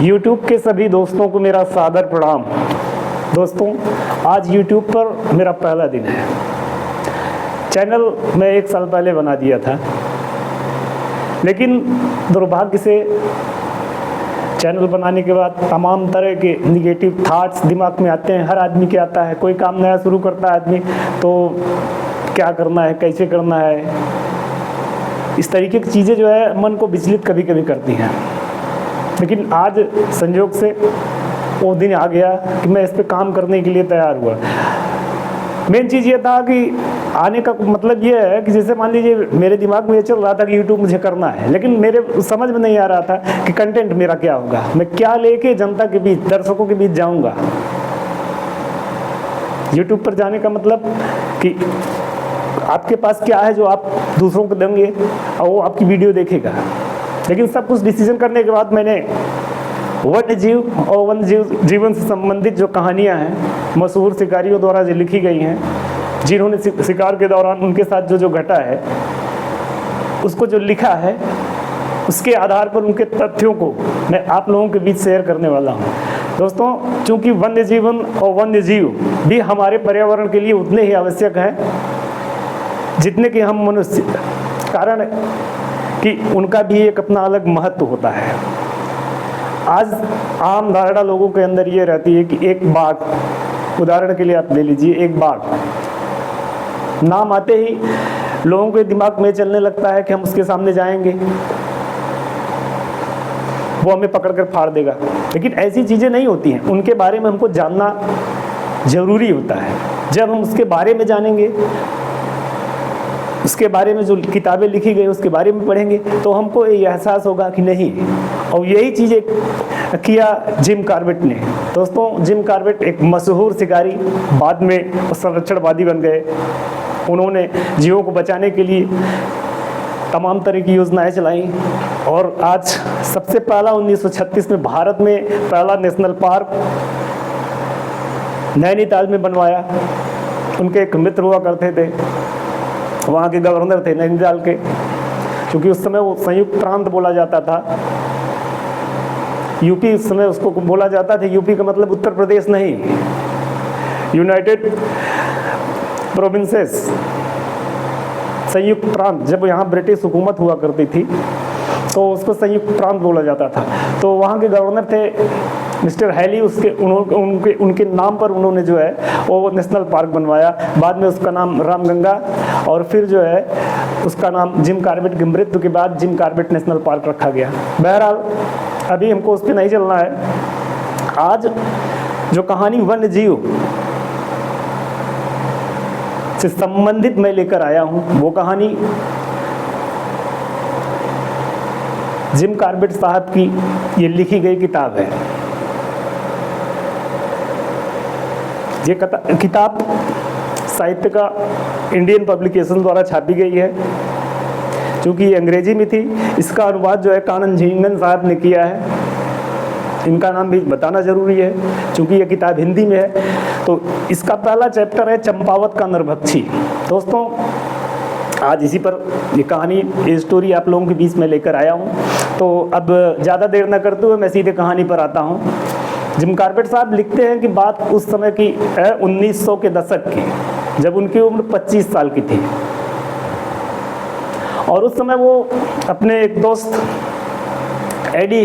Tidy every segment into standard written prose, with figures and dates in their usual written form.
YouTube के सभी दोस्तों को मेरा सादर प्रणाम। दोस्तों, आज YouTube पर मेरा पहला दिन है। चैनल मैं 1 साल पहले बना दिया था, लेकिन दुर्भाग्य से चैनल बनाने के बाद तमाम तरह के निगेटिव थॉट्स दिमाग में आते हैं। हर आदमी के आता है। कोई काम नया शुरू करता है आदमी तो क्या करना है, कैसे करना है, इस तरीके की चीज़ें जो है मन को विचलित कभी कभी करती हैं। लेकिन आज संयोग से वो दिन आ गया कि मैं इस पे काम करने के लिए तैयार हुआ। मेन चीज़ ये था कि आने का मतलब ये है कि जैसे मान लीजिए मेरे दिमाग में ये चल रहा था कि यूट्यूब मुझे करना है, लेकिन मेरे समझ में नहीं आ रहा था कि कंटेंट मेरा क्या होगा, मैं क्या लेके जनता के बीच, दर्शकों के बीच जाऊंगा। यूट्यूब पर जाने का मतलब कि आपके पास क्या है जो आप दूसरों को देंगे और वो आपकी वीडियो देखेगा। लेकिन सब कुछ डिसीजन करने के बाद मैंने वन्य जीव और वन्य जीवन से संबंधित जो कहानियां हैं मशहूर शिकारियों द्वारा जो लिखी गई हैं, जिन्होंने शिकार के दौरान उनके साथ जो घटा है उसको जो लिखा है, उसके आधार पर उनके तथ्यों को मैं आप लोगों के बीच शेयर करने वाला हूं। दोस्तों, चूंकि वन्य जीवन और वन्य जीव भी हमारे पर्यावरण के लिए उतने ही आवश्यक हैं जितने कि हम मनुष्य, कारण कि उनका भी एक अपना अलग महत्व होता है। आज आम धारणा लोगों के अंदर ये रहती है कि एक बाघ, उदाहरण के लिए आप ले लीजिए, एक बाघ नाम आते ही लोगों के दिमाग में चलने लगता है कि हम उसके सामने जाएंगे, वो हमें पकड़कर फाड़ देगा। लेकिन ऐसी चीज़ें नहीं होती हैं। उनके बारे में हमको जानना जरूरी होता है। जब हम उसके बारे में जानेंगे, उसके बारे में जो किताबें लिखी गई उसके बारे में पढ़ेंगे, तो हमको ये एहसास होगा कि नहीं। और यही चीज़ें किया जिम कॉर्बेट ने। दोस्तों, जिम कॉर्बेट एक मशहूर शिकारी, बाद में संरक्षणवादी बन गए। उन्होंने जीवों को बचाने के लिए तमाम तरह की योजनाएं चलाई और आज सबसे पहला 1936 में भारत में पहला नेशनल पार्क नैनीताल में बनवाया। उनके एक मित्र हुआ करते थे, वहाँ के गवर्नर थे नैनीताल के, क्योंकि उस समय वो संयुक्त प्रांत बोला जाता था। यूपी उस समय उसको बोला जाता था। यूपी का मतलब उत्तर प्रदेश नहीं, यूनाइटेड प्रोविंसेस, संयुक्त प्रांत। जब यहाँ ब्रिटिश हुकूमत हुआ करती थी तो उसको संयुक्त प्रांत बोला जाता था। तो वहाँ के गवर्नर थे मिस्टर हैली, उनके नाम पर उन्होंने जो है वो नेशनल पार्क बनवाया। बाद में उसका नाम रामगंगा और फिर जो है उसका नाम जिम कॉर्बेट की मृत्यु के बाद जिम कॉर्बेट नेशनल पार्क रखा गया। बहरहाल अभी हमको उस पर नहीं चलना है। आज जो कहानी वन्य जीव से संबंधित मैं लेकर आया हूँ, वो कहानी जिम कॉर्बेट साहब की ये लिखी गई किताब है। ये किताब साहित्य का इंडियन पब्लिकेशन द्वारा छापी गई है। क्योंकि ये अंग्रेजी में थी, इसका अनुवाद जो है कानन झिंगन साहब ने किया है। इनका नाम भी बताना जरूरी है क्योंकि ये किताब हिंदी में है। तो इसका पहला चैप्टर है चंपावत का नरभक्षी। दोस्तों, आज इसी पर ये कहानी, ये स्टोरी आप लोगों के बीच में लेकर आया हूँ। तो अब ज़्यादा देर न करते हुए मैं सीधे कहानी पर आता हूँ। जिम कॉर्बेट साहब लिखते हैं कि बात उस समय की है 1900 के दशक की, जब उनकी उम्र 25 साल की थी। और उस समय वो अपने एक दोस्त एडी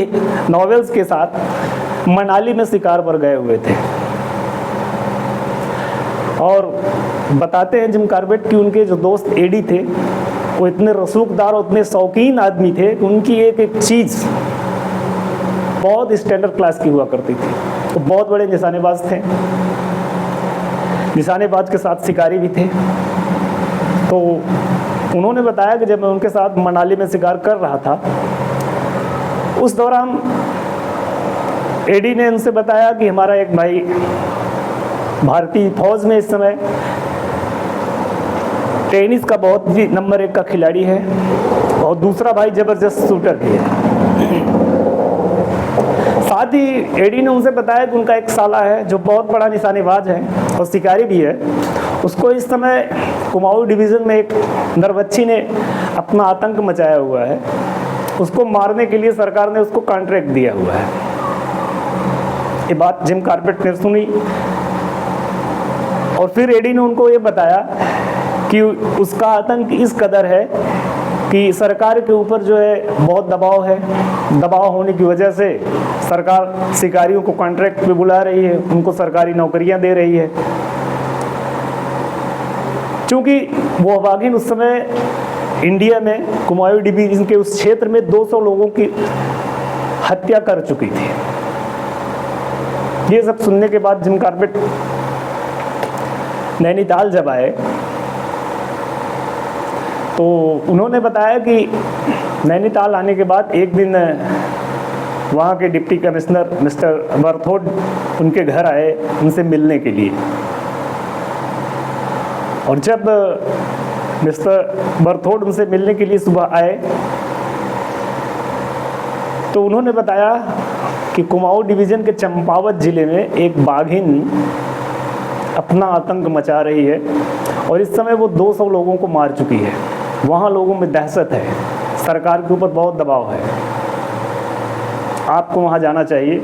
नॉवेल्स के साथ मनाली में शिकार पर गए हुए थे। और बताते हैं जिम कॉर्बेट कि उनके जो दोस्त एडी थे वो इतने रसूखदार और इतने शौकीन आदमी थे कि उनकी एक एक चीज़ बहुत स्टैंडर्ड क्लास की हुआ करती थी। तो बहुत बड़े निशानेबाज थे, निशानेबाज के साथ शिकारी भी थे। तो उन्होंने बताया कि जब मैं उनके साथ मनाली में शिकार कर रहा था, उस दौरान एडी ने उनसे बताया कि हमारा एक भाई भारतीय फौज में इस समय टेनिस का बहुत ही नंबर 1 का खिलाड़ी है और दूसरा भाई जबरदस्त शूटर भी है। साथ ही एडी ने उनसे बताया कि उनका एक साला है जो बहुत बड़ा निशानेबाज है और शिकारी भी है। उसको इस समय कुमाऊं डिवीज़न में एक नरभक्षी ने अपना आतंक मचाया हुआ है। उसको मारने के लिए सरकार ने उसको कॉन्ट्रैक्ट दिया हुआ है। ये बात जिम कॉर्बेट ने सुनी और फिर एडी ने उनको ये बताया कि उसका आतंक इस कदर है कि सरकार के ऊपर जो है बहुत दबाव है, दबाव होने की वजह से सरकार शिकारियों को कॉन्ट्रैक्ट पे बुला रही है, उनको सरकारी नौकरियां दे रही है। क्योंकि वो वाघिन उस समय इंडिया में कुमाऊं डिवीजन के उस क्षेत्र में 200 लोगों की हत्या कर चुकी थी। ये सब सुनने के बाद जिम कॉर्बेट नैनीताल जब आए तो उन्होंने बताया कि नैनीताल आने के बाद एक दिन वहाँ के डिप्टी कमिश्नर मिस्टर बर्थोड उनके घर आए उनसे मिलने के लिए। और जब मिस्टर बर्थोड उनसे मिलने के लिए सुबह आए तो उन्होंने बताया कि कुमाऊं डिवीज़न के चंपावत ज़िले में एक बाघिन अपना आतंक मचा रही है और इस समय वो 200 लोगों को मार चुकी है। वहाँ लोगों में दहशत है, सरकार के ऊपर बहुत दबाव है, आपको वहाँ जाना चाहिए।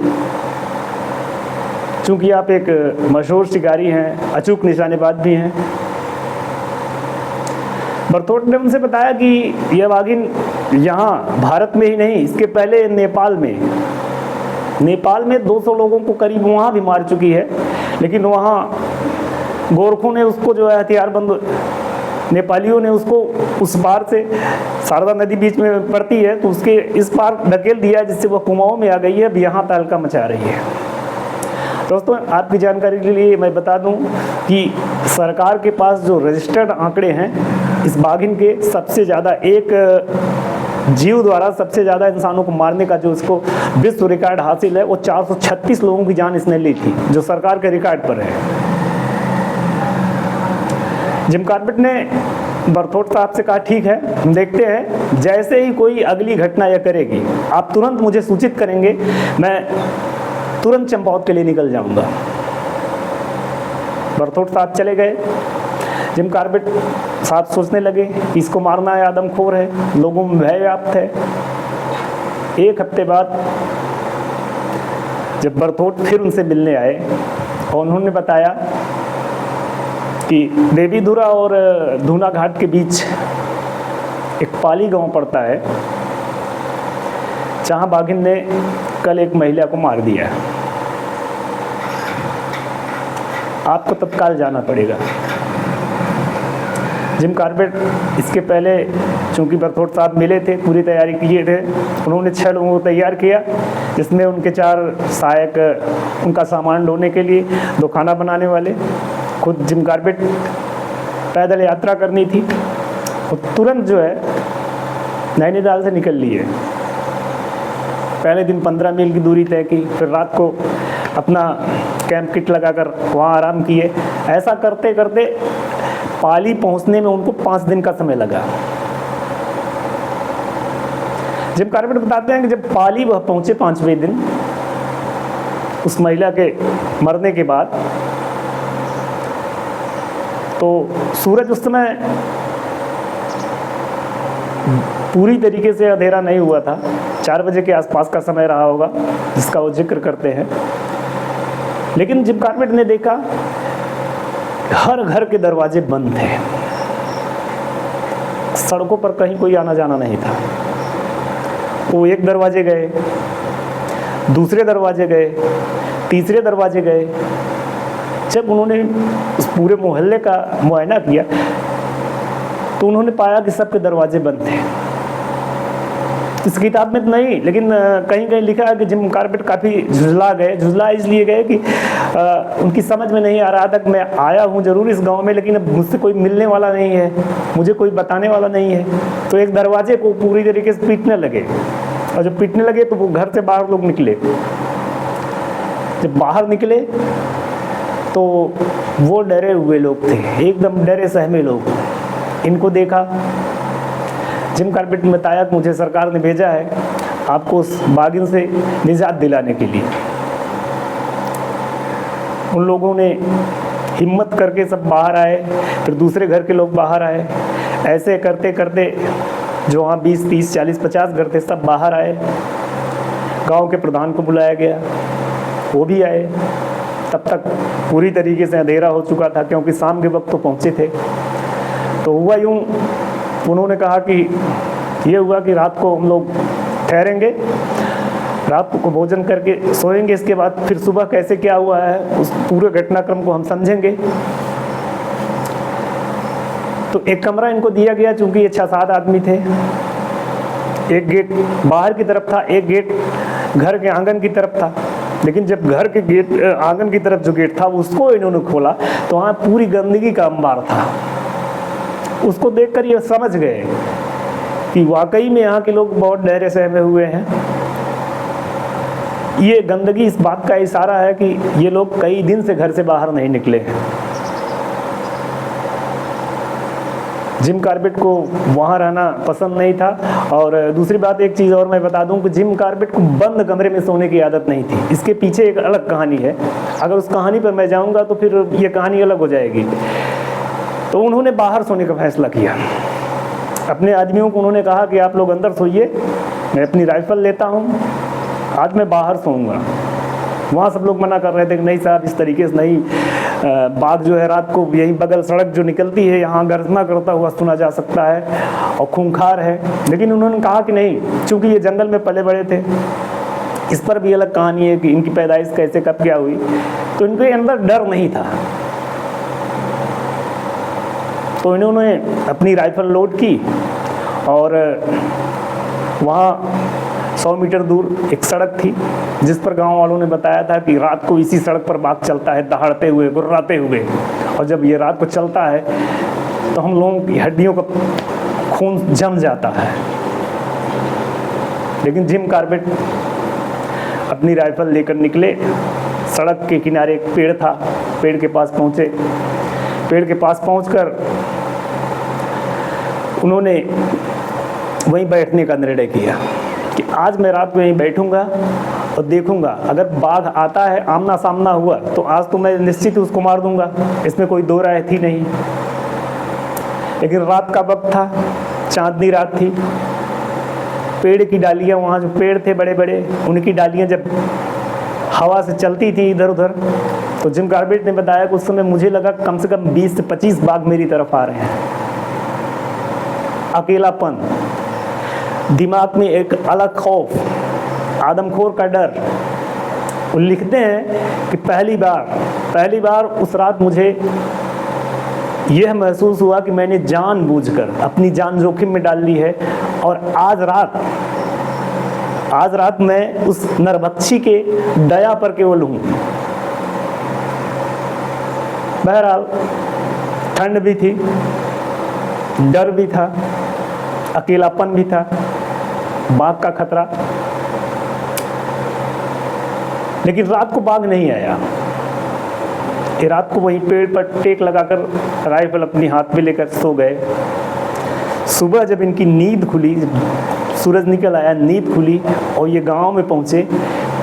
चूँकि आप एक मशहूर शिकारी हैं, अचूक निशानेबाज भी हैं। बर्थोड ने उनसे बताया कि यह वाघिन यहाँ भारत में ही नहीं, इसके पहले नेपाल में 200 लोगों को करीब वहाँ भी मार चुकी है। लेकिन वहाँ गोरखों ने उसको जो है हथियारबंद नेपालियों ने उसको उस पार से, शारदा नदी बीच में पड़ती है तो उसके इस पार धकेल दिया जिससे वह कुमाऊं में आ गई है, अब यहाँ तहलका मचा रही है। दोस्तों आपकी जानकारी के लिए मैं बता दूं कि सरकार के पास जो रजिस्टर्ड आंकड़े हैं इस बाघिन के, सबसे ज़्यादा एक जीव द्वारा सबसे ज़्यादा इंसानों को मारने का जो इसको विश्व रिकॉर्ड हासिल है वो 436 लोगों की जान इसने ली थी, जो सरकार के रिकॉर्ड पर है। जिम कॉर्बेट ने बर्थोड साहब से कहा ठीक है, हम देखते हैं, जैसे ही कोई अगली घटना यह करेगी आप तुरंत मुझे सूचित करेंगे, मैं तुरंत चंपावत के लिए निकल जाऊंगा। बर्थोड साहब चले गए। जिम कॉर्बेट साहब सोचने लगे कि इसको मारना है, आदमखोर है, लोगों में भय व्याप्त है। एक हफ्ते बाद जब बर्थोड फिर उनसे मिलने आए और उन्होंने बताया कि देवीधुरा और धूना घाट के बीच एक पाली गांव पड़ता है जहां बाघिन ने कल एक महिला को मार दिया। आपको तत्काल जाना पड़ेगा। जिम कॉर्बेट इसके पहले चूंकि बर्थोड साहब मिले थे, पूरी तैयारी किए थे, उन्होंने 6 लोगों को तैयार किया जिसमें उनके 4 सहायक, उनका सामान ढोने के लिए 2 खाना बनाने वाले, खुद जिम कॉर्बेट पैदल यात्रा करनी थी और तुरंत जो है नैनीताल से निकल लिए। पहले दिन 15 मील की दूरी तय की, फिर रात को अपना कैंप किट लगाकर वहाँ आराम किए। ऐसा करते करते पाली पहुँचने में उनको 5 दिन का समय लगा। जिम कॉर्बेट बताते हैं कि जब पाली वह पहुँचे 5वें दिन उस महिला के मरने के बाद, तो सूरज उस समय पूरी तरीके से अंधेरा नहीं हुआ था, 4 बजे के आसपास का समय रहा होगा जिसका वो जिक्र करते हैं। लेकिन जिम कॉर्बेट ने देखा हर घर के दरवाजे बंद थे, सड़कों पर कहीं कोई आना जाना नहीं था। वो एक दरवाजे गए, दूसरे दरवाजे गए, तीसरे दरवाजे गए। जब उन्होंने उस पूरे मोहल्ले का मुआयना किया तो उन्होंने पाया कि सबके दरवाजे बंद थे। इस किताब में तो नहीं, लेकिन कहीं कहीं लिखा है कि जिम कॉर्बेट काफ़ी झुंझला इसलिए गए कि उनकी समझ में नहीं आ रहा था कि मैं आया हूँ जरूर इस गांव में, लेकिन अब मुझसे कोई मिलने वाला नहीं है, मुझे कोई बताने वाला नहीं है। तो एक दरवाजे को पूरी तरीके से पीटने लगे और जब पीटने लगे तो वो घर से बाहर लोग निकले। जब बाहर निकले तो वो डरे हुए लोग थे, एकदम डरे सहमे लोग। इनको देखा, जिम कॉर्बेट ने बताया कि मुझे सरकार ने भेजा है आपको उस बाघिन से निजात दिलाने के लिए। उन लोगों ने हिम्मत करके सब बाहर आए, फिर दूसरे घर के लोग बाहर आए। ऐसे करते करते जो वहाँ 20, 30, 40, 50 घर थे सब बाहर आए। गांव के प्रधान को बुलाया गया, वो भी आए। तब तक पूरी तरीके से अंधेरा हो चुका था, क्योंकि शाम के वक्त तो पहुँचे थे। तो हुआ यूँ, उन्होंने कहा कि ये हुआ कि रात को हम लोग ठहरेंगे, रात को भोजन करके सोएंगे, इसके बाद फिर सुबह कैसे क्या हुआ है उस पूरे घटनाक्रम को हम समझेंगे। तो एक कमरा इनको दिया गया, चूंकि ये 6-7 आदमी थे। एक गेट बाहर की तरफ था, एक गेट घर के आंगन की तरफ था। लेकिन जब घर के गेट आंगन की तरफ जो गेट था उसको इन्होंने खोला तो वहाँ पूरी गंदगी का अंबार था। उसको देखकर ये समझ गए कि वाकई में यहाँ के लोग बहुत डरे सहमे हुए हैं। ये गंदगी इस बात का इशारा है कि ये लोग कई दिन से घर से बाहर नहीं निकले हैं। जिम कॉर्बेट को वहाँ रहना पसंद नहीं था। और दूसरी बात, एक चीज़ और मैं बता दूं कि जिम कॉर्बेट को बंद कमरे में सोने की आदत नहीं थी। इसके पीछे एक अलग कहानी है, अगर उस कहानी पर मैं जाऊंगा तो फिर ये कहानी अलग हो जाएगी। तो उन्होंने बाहर सोने का फैसला किया। अपने आदमियों को उन्होंने कहा कि आप लोग अंदर सोइए, मैं अपनी राइफल लेता हूँ, आज मैं बाहर सोऊंगा। वहाँ सब लोग मना कर रहे थे कि नहीं साहब, इस तरीके से नहीं, बाघ जो है रात को यही बगल सड़क जो निकलती है यहाँ गर्जना करता हुआ सुना जा सकता है और खूंखार है। लेकिन उन्होंने कहा कि नहीं, चूंकि ये जंगल में पले बड़े थे, इस पर भी अलग कहानी है कि इनकी पैदाइश कैसे कब क्या हुई, तो इनके अंदर डर नहीं था। तो इन्होंने अपनी राइफल लोड की और वहाँ 100 मीटर दूर एक सड़क थी जिस पर गांव वालों ने बताया था कि रात को इसी सड़क पर बाघ चलता है, दहाड़ते हुए, गुर्राते हुए। और जब ये रात को चलता है तो हम लोगों की हड्डियों का खून जम जाता है। लेकिन जिम कॉर्बेट अपनी राइफल लेकर निकले। सड़क के किनारे एक पेड़ था, पेड़ के पास पहुँचे। पेड़ के पास पहुँचकर उन्होंने वहीं बैठने का निर्णय किया कि आज मैं रात को यहीं बैठूंगा और देखूंगा, अगर बाघ आता है, आमना सामना हुआ, तो आज तो मैं निश्चित उसको मार दूंगा, इसमें कोई दो राय थी नहीं। लेकिन रात का वक्त था, चांदनी रात थी। पेड़ की डालियां, वहाँ जो पेड़ थे बड़े बड़े, उनकी डालियां जब हवा से चलती थी इधर उधर, तो जिम कॉर्बेट ने बताया कि उस समय मुझे लगा कम से कम 20 से 25 बाघ मेरी तरफ आ रहे हैं। अकेलापन, दिमाग में एक अलग खौफ, आदमखोर का डर। वो लिखते हैं कि पहली बार उस रात मुझे यह महसूस हुआ कि मैंने जानबूझकर अपनी जान जोखिम में डाल ली है और आज रात मैं उस नरभक्षी के दया पर केवल हूँ। बहरहाल ठंड भी थी, डर भी था, अकेलापन भी था, बाघ का खतरा। लेकिन रात को बाघ नहीं आया। ये रात को वहीं पेड़ पर टेक लगाकर राइफल अपनी हाथ में लेकर सो गए। सुबह जब इनकी नींद खुली, सूरज निकल आया, नींद खुली और ये गांव में पहुंचे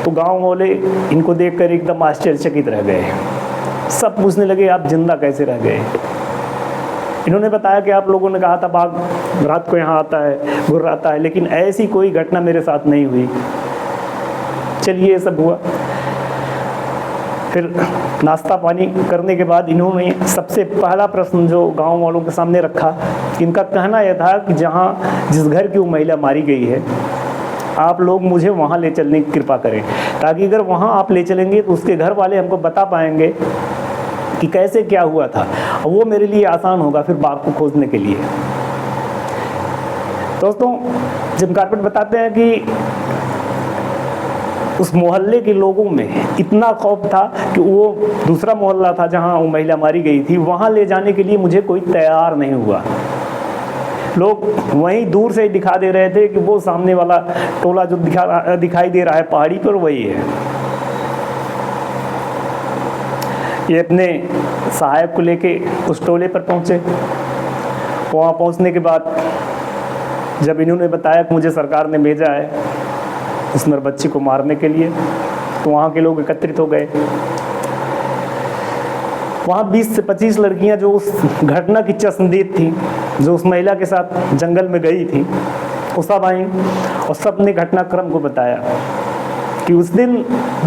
तो गांव वाले इनको देखकर एकदम आश्चर्यचकित रह गए। सब पूछने लगे आप जिंदा कैसे रह गए। इन्होंने बताया कि आप लोगों ने कहा था बाघ रात को यहाँ आता है, गुर्राता है, लेकिन ऐसी कोई घटना मेरे साथ नहीं हुई। चलिए ये सब हुआ। फिर नाश्ता पानी करने के बाद इन्होंने सबसे पहला प्रश्न जो गांव वालों के सामने रखा, इनका कहना यह था कि जिस घर की वो महिला मारी गई है, आप लोग मुझे वहाँ ले चलने की कृपा करें, ताकि अगर वहाँ आप ले चलेंगे तो उसके घर वाले हमको बता पाएंगे कि कैसे क्या हुआ था, और वो मेरे लिए आसान होगा फिर बाघ को खोजने के लिए। दोस्तों, जिम कॉर्बेट बताते हैं कि उस मोहल्ले के लोगों में इतना खौफ था कि वो दूसरा मोहल्ला था जहां वो महिला मारी गई थी, वहां ले जाने के लिए मुझे कोई तैयार नहीं हुआ। लोग वहीं दूर से ही दिखा दे रहे थे कि वो सामने वाला टोला जो दिखाई दे रहा है पहाड़ी पर, वही है। ये अपने सहायक को लेके उस टोले पर पहुंचे। वहाँ पहुंचने के बाद जब इन्होंने बताया कि मुझे सरकार ने भेजा है उस नरबच्ची को मारने के लिए, तो वहाँ के लोग एकत्रित हो गए। वहाँ 20 से 25 लड़कियाँ जो उस घटना की चश्मदीद थी, जो उस महिला के साथ जंगल में गई थी, वो सब आई और सब ने घटनाक्रम को बताया। कि उस दिन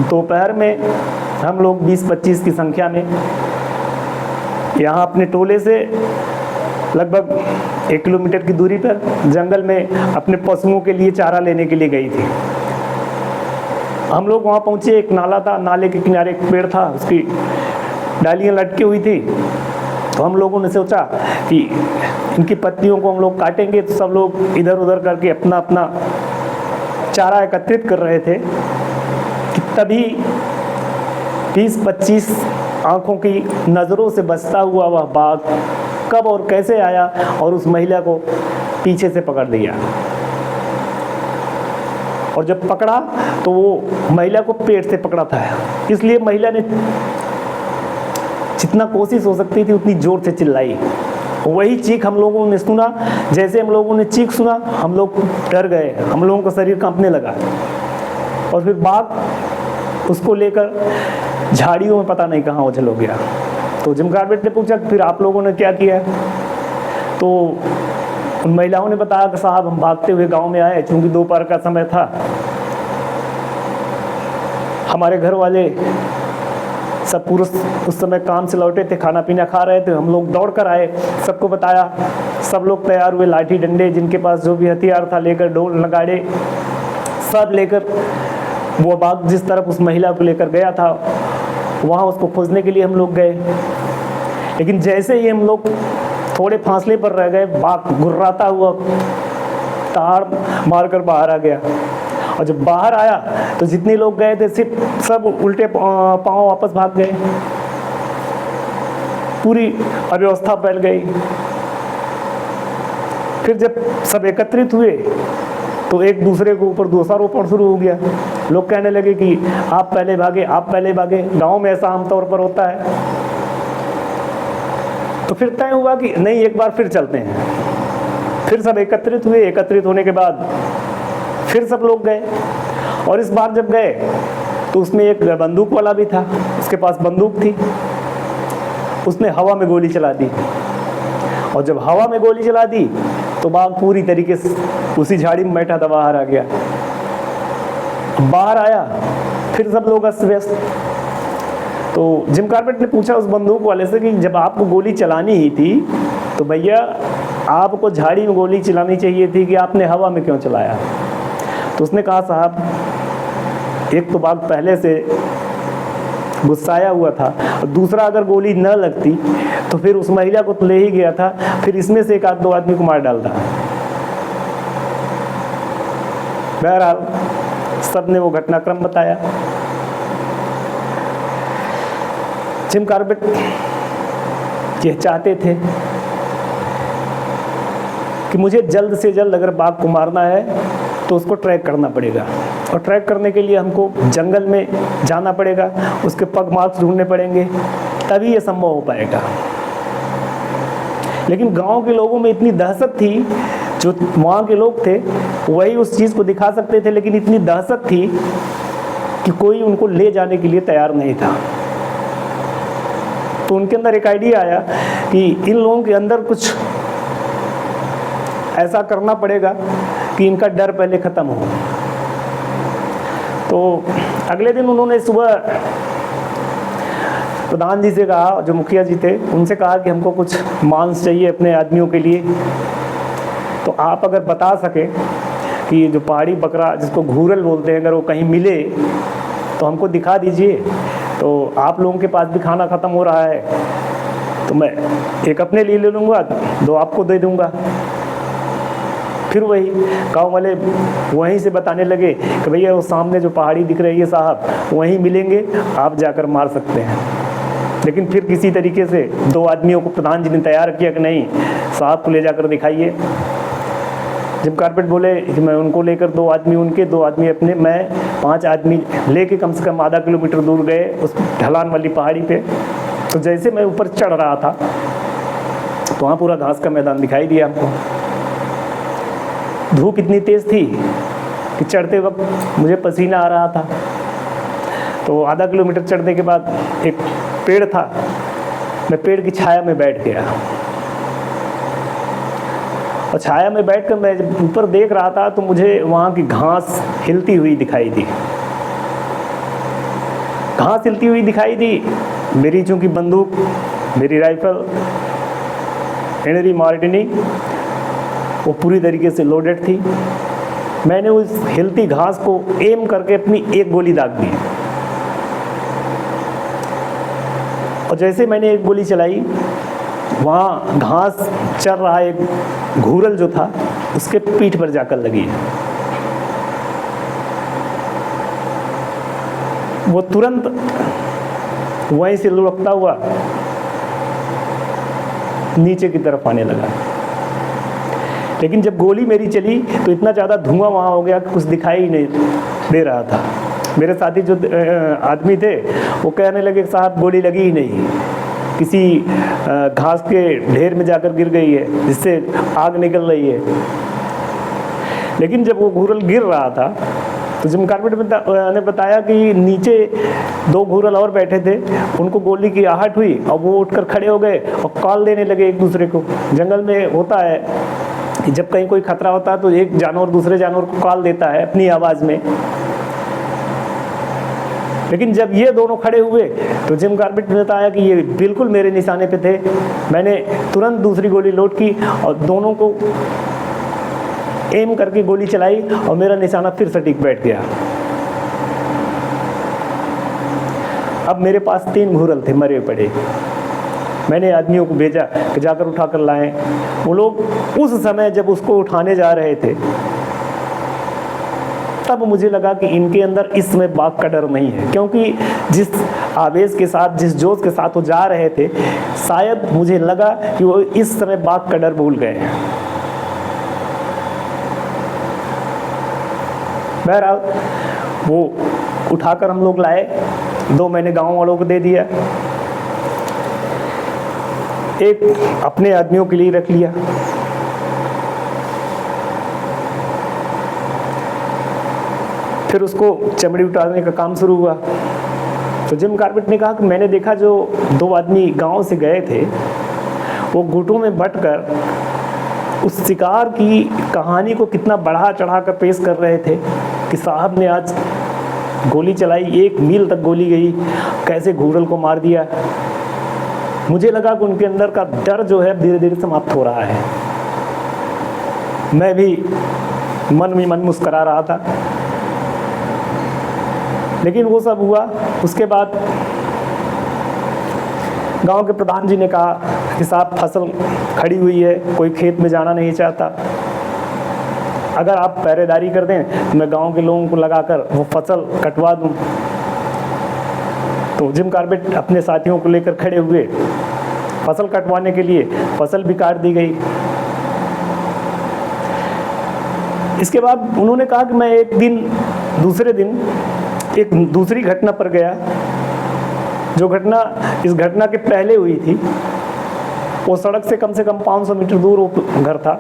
दोपहर में हम लोग 20-25 की संख्या में यहाँ अपने टोले से लगभग 1 किलोमीटर की दूरी पर जंगल में अपने पशुओं के लिए चारा लेने के लिए गई थी। हम लोग वहाँ पहुँचे, एक नाला था, नाले के किनारे एक पेड़ था, उसकी डालियाँ लटकी हुई थी। तो हम लोगों ने सोचा कि इनकी पत्तियों को हम लोग काटेंगे। तो सब लोग इधर उधर करके अपना अपना चारा एकत्रित कर रहे थे कि तभी 20-25 आंखों की नज़रों से बचता हुआ वह बाघ कब और कैसे आया और उस महिला को पीछे से पकड़ लिया। और जब पकड़ा तो वो महिला को पेट से पकड़ा था, इसलिए महिला ने जितना कोशिश हो सकती थी उतनी जोर से चिल्लाई। वही चीख हम लोगों ने सुना। जैसे हम लोगों ने चीख सुना, हम लोग डर गए, हम लोगों का शरीर कांपने लगा। और फिर बाघ उसको लेकर झाड़ियों में पता नहीं कहाँ उछल हो गया। तो जिम कॉर्बेट ने पूछा फिर आप लोगों ने क्या किया? तो उन महिलाओं ने बताया कि साहब हम भागते हुए गांव में आए, चूंकि दोपहर का समय था, हमारे घर वाले सब पुरुष उस समय काम से लौटे थे, खाना पीना खा रहे थे, हम लोग दौड़ कर आए, सबको बताया, सब लोग तैयार हुए, लाठी डंडे जिनके पास जो भी हथियार था लेकर, ढोल नगाड़े सब लेकर वो बाघ जिस तरफ उस महिला को लेकर गया था वहाँ उसको खोजने के लिए हम लोग गए। लेकिन जैसे ही हम लोग थोड़े फासले पर रह गए, बाघ गुर्राता हुआ ताड़ मारकर बाहर आ गया। और जब बाहर आया तो जितने लोग गए थे सिर्फ सब उल्टे पांव वापस भाग गए, पूरी अव्यवस्था फैल गई। फिर जब सब एकत्रित हुए तो एक दूसरे के ऊपर दोषारोपण शुरू हो गया। लोग कहने लगे कि आप पहले भागे, आप पहले भागे। गांव में ऐसा आमतौर पर होता है। तो फिर तय हुआ कि नहीं, एक बार फिर चलते हैं। फिर सब एकत्रित हुए। एकत्रित होने के बाद फिर सब लोग गए। और इस बार जब गए तो उसमें एक बंदूक वाला भी था, उसके पास बंदूक थी। उसने हवा में गोली चला दी। और जब हवा में गोली चला दी तो बाघ पूरी तरीके से उसी झाड़ी में बैठा था, बाहर आ गया। बाहर आया, फिर सब लोग अस्त व्यस्त। तो जिम कॉर्बेट ने पूछा उस बंदूक वाले से कि जब आपको गोली चलानी ही थी तो भैया आपको झाड़ी में गोली चलानी चाहिए थी कि आपने हवा में क्यों चलाया? तो उसने कहा साहब एक तो बाघ पहले से गुस्साया हुआ था, और दूसरा अगर गोली न लगती तो फिर उस महिला को तो ले ही गया था, फिर इसमें से एक आध दो आदमी को मार डालता। बहरहाल सब ने वो घटनाक्रम बताया। जिम कॉर्बेट ये चाहते थे कि मुझे जल्द से जल्द अगर बाघ को मारना है तो उसको ट्रैक करना पड़ेगा, और ट्रैक करने के लिए हमको जंगल में जाना पड़ेगा, उसके पग मार्क्स ढूंढने पड़ेंगे, तभी ये संभव हो पाएगा। लेकिन गांव के लोगों में इतनी दहशत थी, जो वहाँ के लोग थे वही उस चीज़ को दिखा सकते थे, लेकिन इतनी दहशत थी कि कोई उनको ले जाने के लिए तैयार नहीं था। तो उनके अंदर एक आइडिया आया कि इन लोगों के अंदर कुछ ऐसा करना पड़ेगा कि इनका डर पहले ख़त्म हो। तो अगले दिन उन्होंने सुबह प्रधान जी से कहा, जो मुखिया जी थे, उनसे कहा कि हमको कुछ मांस चाहिए अपने आदमियों के लिए। तो आप अगर बता सकें कि जो पहाड़ी बकरा जिसको घूरल बोलते हैं, अगर वो कहीं मिले तो हमको दिखा दीजिए। तो आप लोगों के पास भी खाना ख़त्म हो रहा है, तो मैं एक अपने लिए ले लूँगा, दो आपको दे दूँगा। फिर वही गांव वाले वहीं से बताने लगे कि भैया वो सामने जो पहाड़ी दिख रही है साहब, वहीं मिलेंगे, आप जाकर मार सकते हैं। लेकिन फिर किसी तरीके से दो आदमियों को प्रधान जी ने तैयार किया कि नहीं, साहब को ले जाकर दिखाइए। जिम कॉर्बेट बोले कि मैं उनको लेकर, दो आदमी उनके, दो आदमी अपने, मैं 5 आदमी लेके कम से कम आधा किलोमीटर दूर गए उस ढलान वाली पहाड़ी पे। तो जैसे मैं ऊपर चढ़ रहा था तो वहाँ पूरा घास का मैदान दिखाई दिया हमको। धूप इतनी तेज़ थी कि चढ़ते वक्त मुझे पसीना आ रहा था। तो आधा किलोमीटर चढ़ने के बाद एक पेड़ था, मैं पेड़ की छाया में बैठ गया। और छाया में बैठकर मैं जब ऊपर देख रहा था तो मुझे वहाँ की घास हिलती हुई दिखाई दी। घास हिलती हुई दिखाई दी। मेरी चूंकि बंदूक, मेरी राइफल हेनरी मार्टिनी वो पूरी तरीके से लोडेड थी। मैंने उस हिलती घास को एम करके अपनी एक गोली दाग दी और जैसे मैंने एक गोली चलाई, वहाँ घास चर रहा एक घूरल जो था उसके पीठ पर जाकर लगी। वो तुरंत वहीं से लुढ़कता हुआ नीचे की तरफ आने लगा। लेकिन जब गोली मेरी चली तो इतना ज़्यादा धुआं वहाँ हो गया कि कुछ दिखाई ही नहीं दे रहा था। मेरे साथी जो आदमी थे वो कहने लगे साहब गोली लगी ही नहीं, किसी घास के ढेर में जाकर गिर गई है जिससे आग निकल रही है। लेकिन जब वो घूरल गिर रहा था तो जिम कॉर्बेट ने बताया कि नीचे 2 घूरल और बैठे थे, उनको गोली की आहट हुई और वो उठकर खड़े हो गए और कॉल देने लगे एक दूसरे को। जंगल में होता है कि जब कहीं कोई खतरा होता है तो एक जानवर दूसरे जानवर को कॉल देता है अपनी आवाज़ में। लेकिन जब ये दोनों खड़े हुए तो जिम कॉर्बेट ने बताया कि ये बिल्कुल मेरे निशाने पे थे। मैंने तुरंत दूसरी गोली लोड की और दोनों को एम करके गोली चलाई और मेरा निशाना फिर सटीक बैठ गया। अब मेरे पास 3 घूरल थे मरे पड़े। मैंने आदमियों को भेजा कि जाकर उठा कर लाएं। वो लोग उस समय जब उसको उठाने जा रहे थे तब मुझे लगा कि इनके अंदर इस समय बाघ का डर नहीं है, क्योंकि जिस आवेश के साथ, जिस जोश के साथ वो जा रहे थे, शायद मुझे लगा कि वो इस समय बाघ का डर भूल गए हैं। बहरहाल वो उठाकर हम लोग लाए, 2 मैंने गांव वालों को दे दिया, एक अपने आदमियों के लिए रख लिया। फिर उसको चमड़ी उतारने का काम शुरू हुआ। तो जिम कॉर्बेट ने कहा कि मैंने देखा जो 2 आदमी गांव से गए थे वो गुटों में बंटकर उस शिकार की कहानी को कितना बढ़ा चढ़ा कर पेश कर रहे थे कि साहब ने आज गोली चलाई, 1 मील तक गोली गई, कैसे घूरल को मार दिया। मुझे लगा कि उनके अंदर का डर जो है धीरे धीरे समाप्त हो रहा है। मैं भी मन में मन मुस्करा रहा था। लेकिन वो सब हुआ, उसके बाद गांव के प्रधान जी ने कहा कि साहब फसल खड़ी हुई है, कोई खेत में जाना नहीं चाहता, अगर आप पहरेदारी कर दें तो मैं गांव के लोगों को लगाकर वो फसल कटवा दूं। तो जिम कॉर्बेट अपने साथियों को लेकर खड़े हुए, फसल कटवाने के लिए फसल भी काट दी गई। इसके बाद उन्होंने कहा कि मैं एक दिन, दूसरे दिन एक दूसरी घटना पर गया, जो घटना इस घटना के पहले हुई थी। वो सड़क से कम 500 मीटर दूर वो घर था।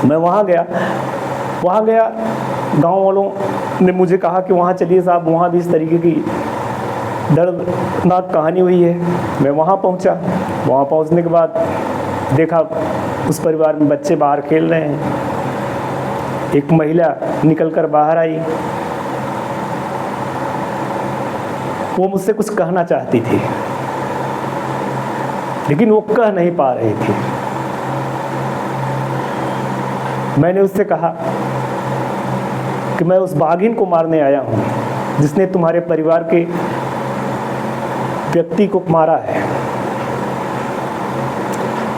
मैं वहाँ गया, गांव वालों ने मुझे कहा कि वहाँ चलिए साहब, वहाँ भी इस तरीके की दर्दनाक कहानी हुई है। मैं वहाँ पहुँचा। वहाँ पहुँचने के बाद देखा उस परिवार में बच्चे बाहर खेल रहे हैं। एक महिला निकल कर बाहर आई। वो मुझसे कुछ कहना चाहती थी लेकिन वो कह नहीं पा रही थी। मैंने उससे कहा कि मैं उस बाघिन को मारने आया हूँ जिसने तुम्हारे परिवार के व्यक्ति को मारा है।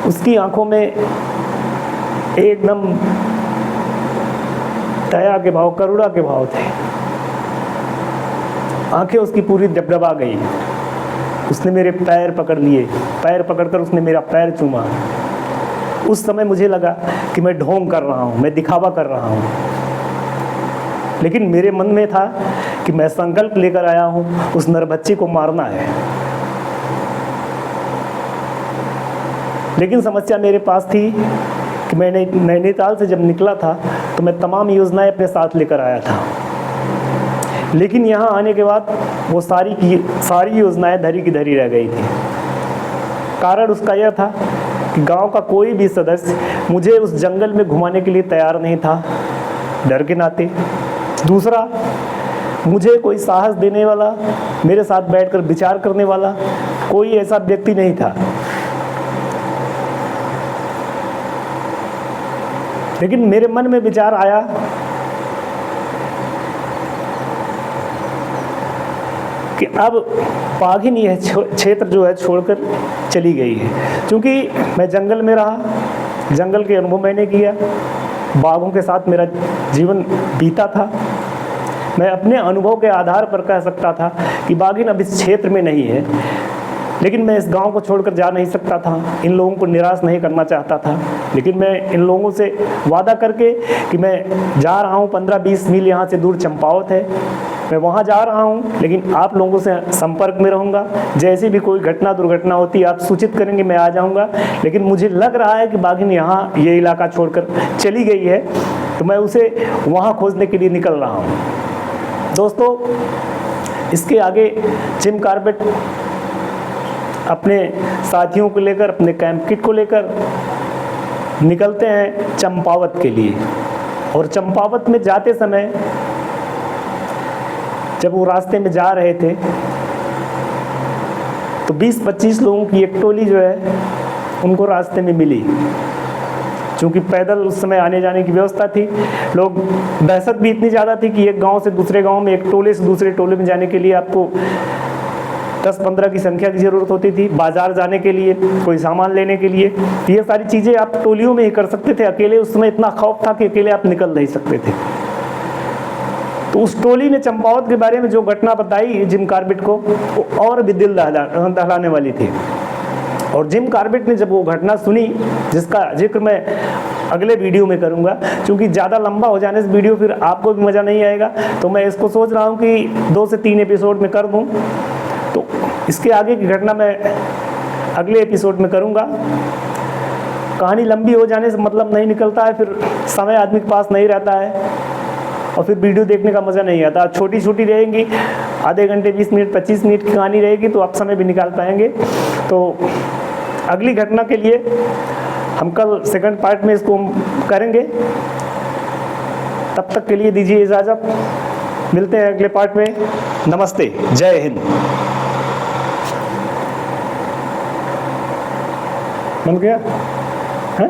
उसकी आंखों में एकदम दया के भाव, करुणा के भाव थे। आंखें उसकी पूरी डबडबा गई। उसने मेरे पैर पकड़ लिए, पैर पकड़कर उसने मेरा पैर चूमा। उस समय मुझे लगा कि मैं ढोंग कर रहा हूँ, मैं दिखावा कर रहा हूँ, लेकिन मेरे मन में था कि मैं संकल्प लेकर आया हूँ, उस नरबच्ची को मारना है। लेकिन समस्या मेरे पास थी कि मैंने नैनीताल से जब निकला था तो मैं तमाम योजनाएं अपने साथ लेकर आया था, लेकिन यहाँ आने के बाद वो सारी योजनाएं धरी की धरी रह गई थी। कारण उसका यह था कि गांव का कोई भी सदस्य मुझे उस जंगल में घुमाने के लिए तैयार नहीं था, डर के नाते। दूसरा, मुझे कोई साहस देने वाला, मेरे साथ बैठकर विचार करने वाला कोई ऐसा व्यक्ति नहीं था। लेकिन मेरे मन में विचार आया कि अब बाघिनी यह क्षेत्र जो है छोड़कर चली गई है। क्योंकि मैं जंगल में रहा, जंगल के अनुभव मैंने किया, बाघों के साथ मेरा जीवन बीता था। मैं अपने अनुभव के आधार पर कह सकता था कि बाघिन अब इस क्षेत्र में नहीं है। लेकिन मैं इस गांव को छोड़कर जा नहीं सकता था, इन लोगों को निराश नहीं करना चाहता था। लेकिन मैं इन लोगों से वादा करके कि मैं जा रहा हूँ 15-20 मील यहाँ से दूर चंपावत है, मैं वहाँ जा रहा हूँ, लेकिन आप लोगों से संपर्क में रहूँगा। जैसी भी कोई घटना दुर्घटना होती है आप सूचित करेंगे, मैं आ जाऊँगा। लेकिन मुझे लग रहा है कि बाघिन यहाँ ये इलाका छोड़कर चली गई है, तो मैं उसे वहाँ खोजने के लिए निकल रहा हूँ। दोस्तों, इसके आगे जिम कॉर्बेट अपने साथियों को लेकर, अपने कैंप किट को लेकर निकलते हैं चंपावत के लिए। और चंपावत में जाते समय जब वो रास्ते में जा रहे थे तो 20-25 लोगों की एक टोली जो है उनको रास्ते में मिली। क्योंकि पैदल उस समय आने जाने की व्यवस्था थी, लोग दहशत भी इतनी ज़्यादा थी कि एक गांव से दूसरे गांव में, एक टोले से दूसरे टोले में जाने के लिए आपको 10-15 की संख्या की ज़रूरत होती थी। बाजार जाने के लिए, कोई सामान लेने के लिए, ये सारी चीज़ें आप टोलियों में ही कर सकते थे। अकेले उस समय इतना खौफ था कि अकेले आप निकल नहीं सकते थे। तो उस टोली ने चंपावत के बारे में जो घटना बताई जिम कॉर्बेट को, वो और भी दिल दहलाने वाली थी। और जिम कॉर्बेट ने जब वो घटना सुनी, जिसका जिक्र मैं अगले वीडियो में करूंगा, क्योंकि ज़्यादा लंबा हो जाने से वीडियो फिर आपको भी मज़ा नहीं आएगा, तो मैं इसको सोच रहा हूँ कि 2 से 3 एपिसोड में कर दूँ। तो इसके आगे की घटना मैं अगले एपिसोड में करूँगा। कहानी लंबी हो जाने से मतलब नहीं निकलता है, फिर समय आदमी के पास नहीं रहता है और फिर वीडियो देखने का मज़ा नहीं आता। छोटी छोटी रहेंगी, आधे घंटे, 20 मिनट, 25 मिनट की कहानी रहेगी, तो आप समय भी निकाल पाएंगे। तो अगली घटना के लिए हम कल सेकंड पार्ट में इसको करेंगे। तब तक के लिए दीजिए इजाज़त, मिलते हैं अगले पार्ट में। नमस्ते, जय हिंद। बन गया है?